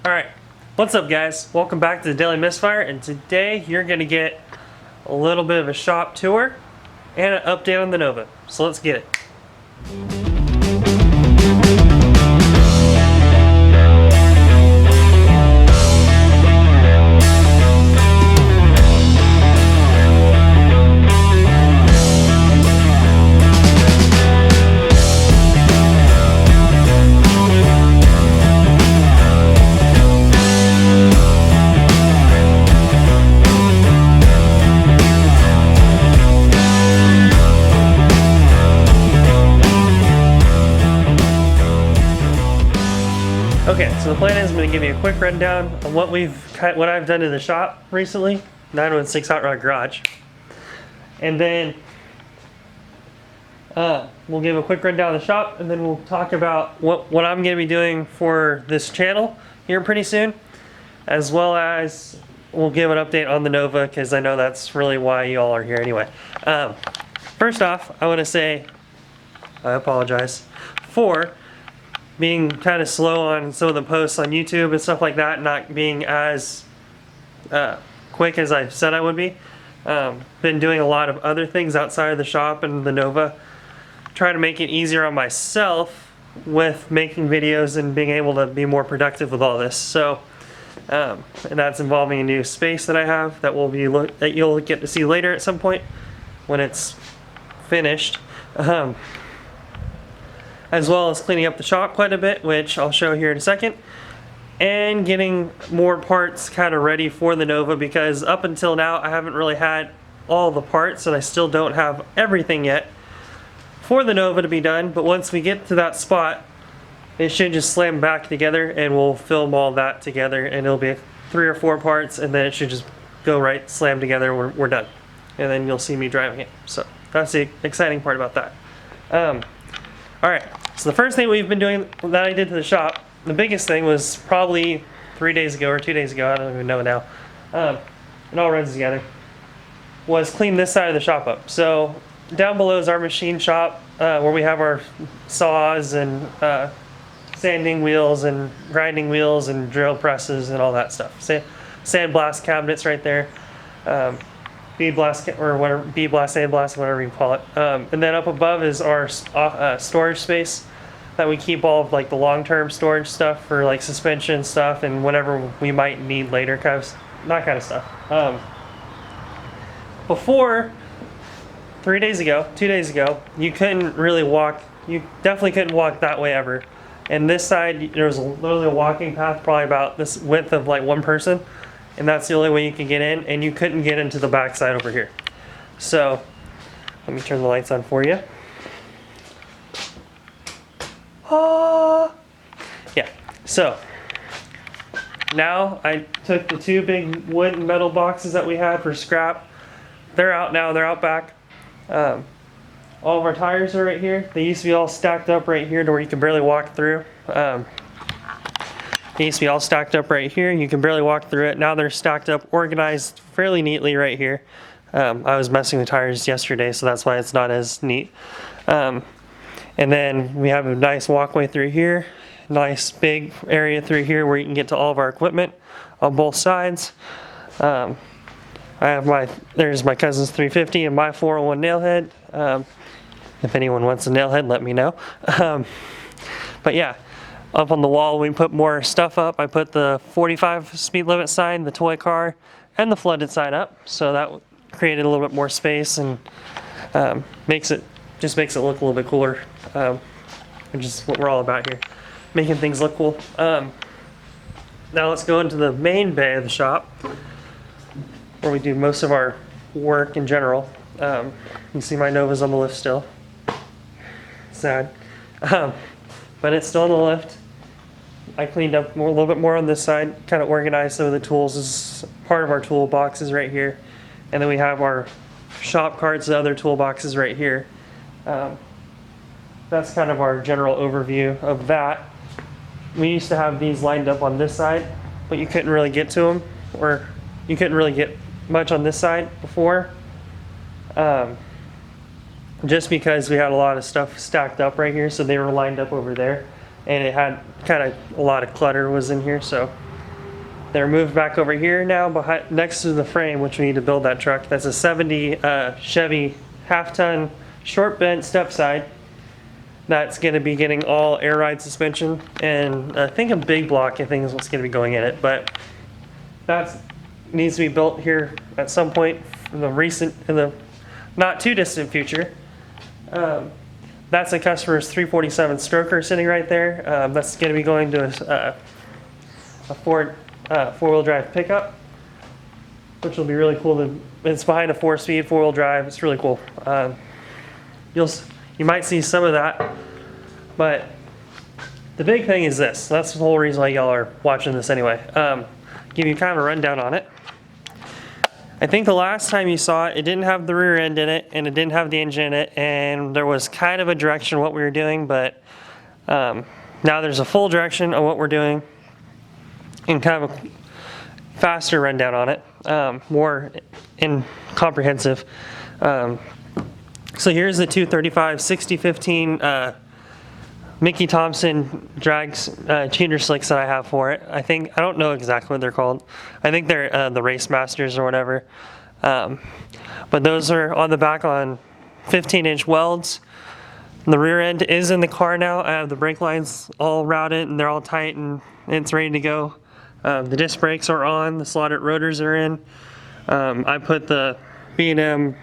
Alright, what's up guys? Welcome back to the Daily Misfire, and today you're going to get a little bit of a shop tour and an update on the Nova. So let's get it. Okay, so the plan is I'm going to give you a quick rundown on what I've done to the shop recently, 916 Hot Rod Garage, and then we'll give a quick rundown of the shop, and then we'll talk about what I'm going to be doing for this channel here pretty soon, as well as we'll give an update on the Nova because I know that's really why you all are here anyway. First off, I want to say I apologize for being kind of slow on some of the posts on YouTube and stuff like that, not being as quick as I said I would be. Been doing a lot of other things outside of the shop and the Nova, trying to make it easier on myself with making videos and being able to be more productive with all this. So, and that's involving a new space that I have that that you'll get to see later at some point when it's finished. As well as cleaning up the shop quite a bit, which I'll show here in a second, and getting more parts kind of ready for the Nova, because up until now I haven't really had all the parts and I still don't have everything yet for the Nova to be done. But once we get to that spot, it should just slam back together and we'll film all that together, and it'll be 3 or 4 parts, and then it should just go right, slam together, we're done, and then you'll see me driving it. So that's the exciting part about that. Alright, so the first thing we've been doing that I did to the shop, the biggest thing was probably 3 days ago or 2 days ago, I don't even know now, it all runs together, was clean this side of the shop up. So down below is our machine shop, where we have our saws and sanding wheels and grinding wheels and drill presses and all that stuff. Sandblast cabinets right there. Bead blast, or whatever, bead blast, sandblast, whatever you call it. And then up above is our storage space that we keep all of like the long-term storage stuff for like suspension stuff and whatever we might need later, that kind of stuff. Before 2 days ago, you couldn't really walk. You definitely couldn't walk that way ever. And this side, there was literally a walking path, probably about this width of like one person. And that's the only way you can get in, and you couldn't get into the back side over here. So let me turn the lights on for you. Yeah, so now I took the 2 big wood and metal boxes that we had for scrap. They're out now, they're out back. All of our tires are right here. They used to be all stacked up right here to where you can barely walk through. They used to be all stacked up right here. You can barely walk through it. Now they're stacked up, organized fairly neatly right here. I was messing with tires yesterday, so that's why it's not as neat. And then we have a nice walkway through here. Nice big area through here where you can get to all of our equipment on both sides. I have there's my cousin's 350 and my 401 nailhead. If anyone wants a nailhead, let me know. But yeah. Up on the wall, we put more stuff up. I put the 45 speed limit sign, the toy car, and the flooded sign up. So that created a little bit more space and makes it look a little bit cooler, which is what we're all about here, making things look cool. Now let's go into the main bay of the shop, where we do most of our work in general. You see my Nova's on the lift still. Sad. But it's still on the lift. I cleaned up a little bit more on this side, kind of organized some of the tools as part of our toolboxes right here. And then we have our shop carts and other toolboxes right here. That's kind of our general overview of that. We used to have these lined up on this side, but you couldn't really get to them, or you couldn't really get much on this side before. Just because we had a lot of stuff stacked up right here, so they were lined up over there, and it had kind of a lot of clutter was in here, so They're moved back over here now, behind, next to the frame, which we need to build that truck. That's a 70 Chevy half-ton short bent step side. That's going to be getting all air ride suspension, and I think a big block I think is what's going to be going in it. But that needs to be built here at some point in the not too distant future. That's a customer's 347 stroker sitting right there. That's going to be going to a Ford four-wheel drive pickup, which will be really cool. It's behind a 4-speed four-wheel drive. It's really cool. You might see some of that, but the big thing is this. That's the whole reason why y'all are watching this anyway. Give you kind of a rundown on it. I think the last time you saw it, it didn't have the rear end in it, and it didn't have the engine in it, and there was kind of a direction what we were doing, but now there's a full direction of what we're doing, and kind of a faster rundown on it, more comprehensive. So here's the 235 6015 Mickey Thompson drags cheater slicks that I have for it. I don't know exactly what they're called. I think they're the Race Masters or whatever. But those are on the back on 15-inch welds. The rear end is in the car now. I have the brake lines all routed and they're all tight and it's ready to go. The disc brakes are on. The slotted rotors are in. I put the B&M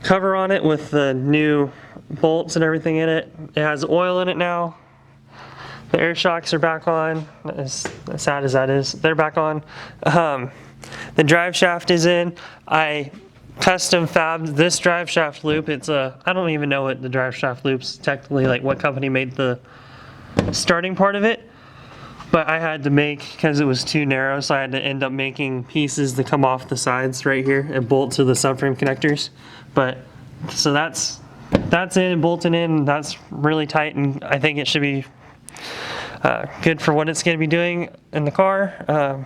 cover on it with the new bolts and everything in it. It has oil in it now. The air shocks are back on. As sad as that is, they're back on. The drive shaft is in. I custom fabbed this drive shaft loop. It's I don't even know what the drive shaft loops technically, like what company made the starting part of it, but I had to make, because it was too narrow, so I had to end up making pieces that come off the sides right here and bolt to the subframe connectors. But so that's in and bolted in. That's really tight, and I think it should be good for what it's going to be doing in the car.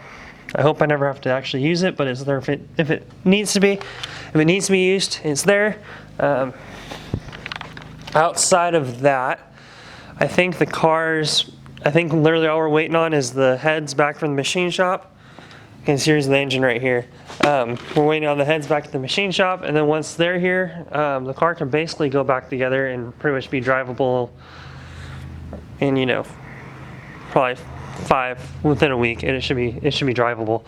I hope I never have to actually use it, but it's there if it needs to be. If it needs to be used, it's there. Outside of that, I think literally all we're waiting on is the heads back from the machine shop. Because here's the engine right here. We're waiting on the heads back to the machine shop, and then once they're here, the car can basically go back together and pretty much be drivable in, probably within a week, and it should be drivable.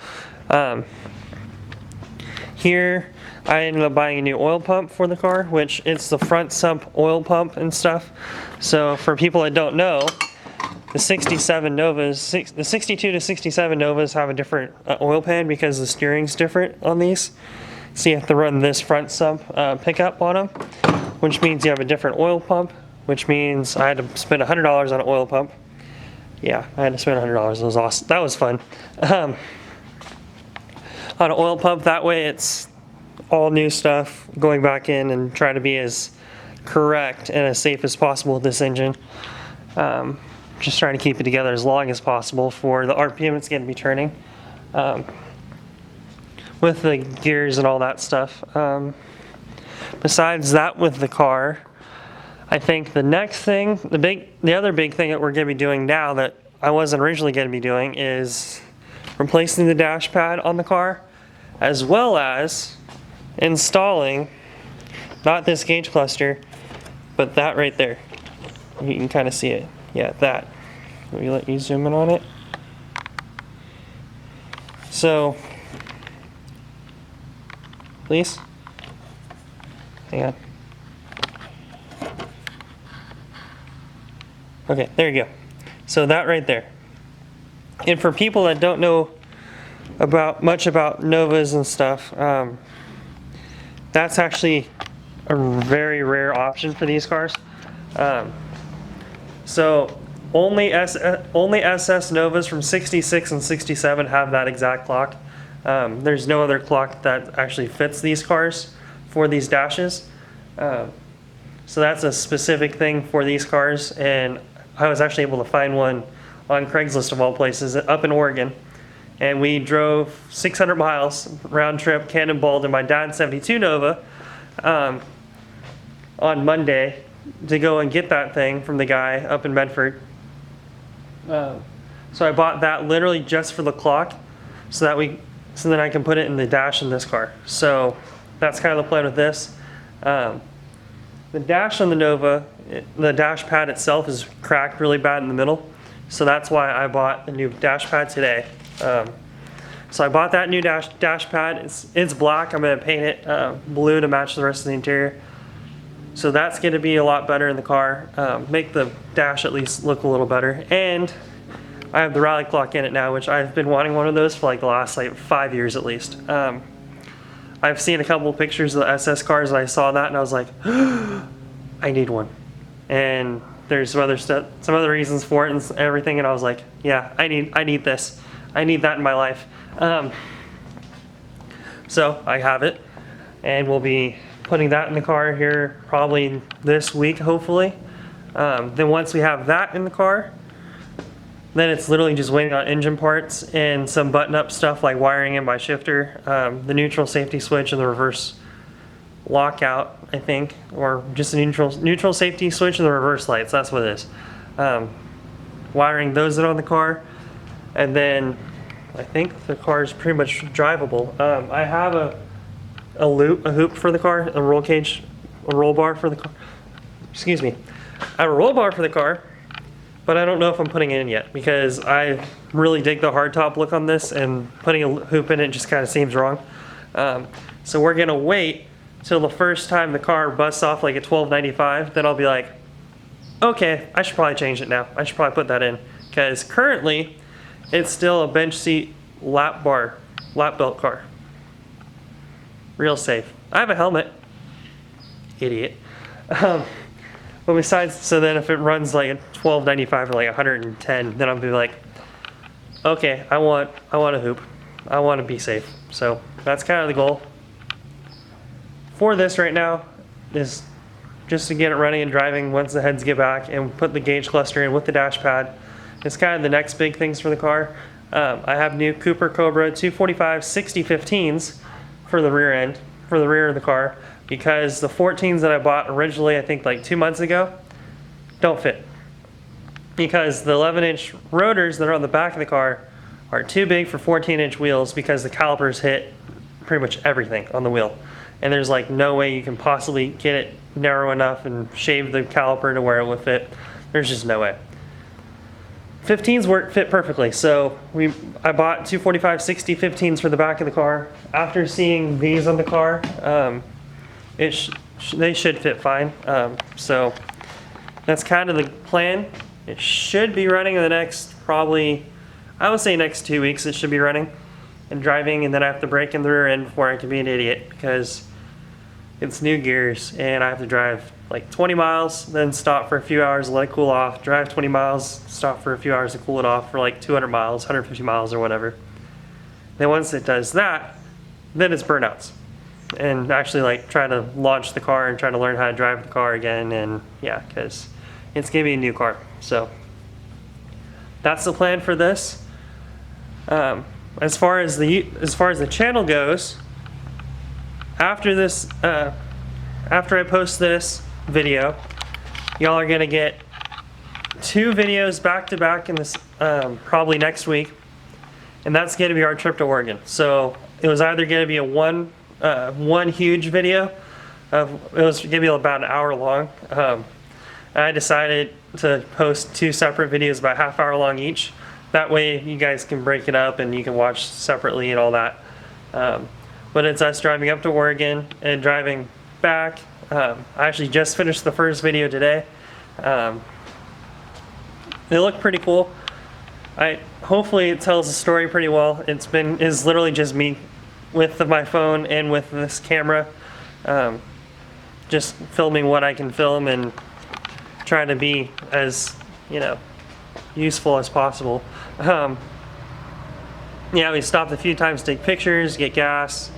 Here, I ended up buying a new oil pump for the car, which it's the front sump oil pump and stuff. So for people that don't know, the 67 Novas, the 62 to 67 Novas have a different oil pan because the steering's different on these. So you have to run this front sump pickup on them, which means you have a different oil pump, which means I had to spend $100 on an oil pump. Yeah, I had to spend $100. It was awesome. That was fun. On an oil pump, that way it's all new stuff going back in and try to be as correct and as safe as possible with this engine. Just trying to keep it together as long as possible for the RPM it's going to be turning, with the gears and all that stuff. Besides that, with the car, I think the next thing, the other big thing that we're going to be doing now that I wasn't originally going to be doing is replacing the dash pad on the car, as well as installing, not this gauge cluster, but that right there. You can kind of see it. Yeah, that. Let me let you zoom in on it. So, please. Hang on. Okay, there you go. So that right there. And for people that don't know much about Novas and stuff, that's actually a very rare option for these cars. So only SS Novas from 66 and 67 have that exact clock. There's no other clock that actually fits these cars for these dashes. So that's a specific thing for these cars, and I was actually able to find one on Craigslist of all places up in Oregon. And we drove 600 miles round trip, cannonballed in my dad's 72 Nova on Monday to go and get that thing from the guy up in Medford. So I bought that literally just for the clock, so then I can put it in the dash in this car. So that's kind of the plan with this. The dash on the Nova, the dash pad itself is cracked really bad in the middle. So that's why I bought the new dash pad today. So I bought that new dash pad. It's black. I'm going to paint it blue to match the rest of the interior. So that's going to be a lot better in the car. Make the dash at least look a little better. And I have the rally clock in it now, which I've been wanting one of those for like the last 5 years at least. I've seen a couple of pictures of the SS cars and I saw that and I was like, I need one. And there's some other reasons for it and everything, and I was like, yeah, I need this. I need that in my life. So I have it, and we'll be putting that in the car here probably this week, hopefully. Then once we have that in the car, then it's literally just waiting on engine parts and some button-up stuff like wiring in my shifter, the neutral safety switch and the reverse lockout, I think, or just a neutral safety switch and the reverse lights. That's what it is. Wiring those in on the car, and then I think the car is pretty much drivable. I have a hoop for the car, a roll bar for the car. Excuse me. I have a roll bar for the car. But I don't know if I'm putting it in yet because I really dig the hardtop look on this, and putting a hoop in it just kind of seems wrong. So we're gonna wait till the first time the car busts off like at $12.95. Then I'll be like, okay, I should probably change it now. I should probably put that in because currently it's still a bench seat lap belt car. Real safe. I have a helmet. Idiot. But besides, so then if it runs like $12.95 or like 110, then I'll be like, okay, I want a hoop. I want to be safe. So that's kind of the goal for this right now, is just to get it running and driving once the heads get back, and put the gauge cluster in with the dash pad. It's kind of the next big things for the car. I have new Cooper Cobra 245 6015s for the rear end, for the rear of the car, because the 14s that I bought originally, I think like 2 months ago, don't fit. Because the 11-inch rotors that are on the back of the car are too big for 14-inch wheels, because the calipers hit pretty much everything on the wheel. And there's like no way you can possibly get it narrow enough and shave the caliper to where it would fit. There's just no way. 15s fit perfectly, so I bought 245 60 15s for the back of the car. After seeing these on the car, they should fit fine. So that's kind of the plan. It should be running in the next, probably, I would say next 2 weeks it should be running and driving, and then I have to brake in the rear end before I can be an idiot, because it's new gears and I have to drive like 20 miles, then stop for a few hours, let it cool off, drive 20 miles, stop for a few hours to cool it off for like 200 miles, 150 miles or whatever. Then once it does that, then it's burnouts. And actually like try to launch the car and try to learn how to drive the car again, and yeah, because it's gonna be a new car. So that's the plan for this. As far as the channel goes, after this, after I post this video, y'all are gonna get 2 videos back to back in this, probably next week, and that's gonna be our trip to Oregon. So it was either gonna be a one huge video. It was gonna be about an hour long. I decided to post 2 separate videos about half hour long each. That way you guys can break it up and you can watch separately and all that. But it's us driving up to Oregon and driving back. I actually just finished the first video today. They look pretty cool. Hopefully it tells the story pretty well. It's literally just me with my phone and with this camera, just filming what I can film and trying to be as, useful as possible. Yeah, we stopped a few times to take pictures, get gas,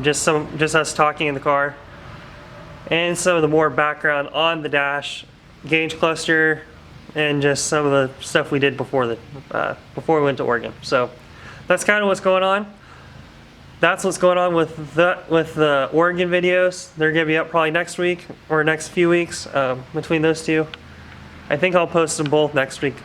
just us talking in the car, and some of the more background on the dash, gauge cluster, and just some of the stuff we did before we went to Oregon. So that's kind of what's going on. That's what's going on with the Oregon videos. They're gonna be up probably next week or next few weeks, between those two. I think I'll post them both next week.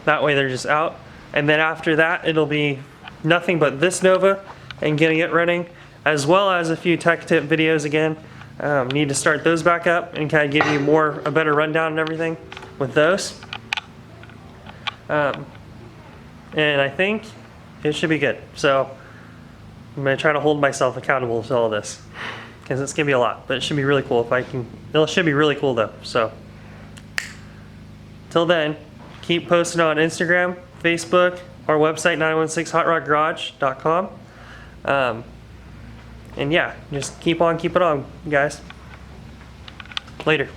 That way they're just out. And then after that, it'll be nothing but this Nova and getting it running, as well as a few tech tip videos again. Need to start those back up and kind of give you a better rundown and everything with those. And I think it should be good. So I'm gonna try to hold myself accountable to all this, because it's gonna be a lot, but it should be really cool if I can. It should be really cool though. So till keep posting on Instagram, Facebook, our website 916hotrockgarage.com. And yeah, just keep on keeping on, guys. Later.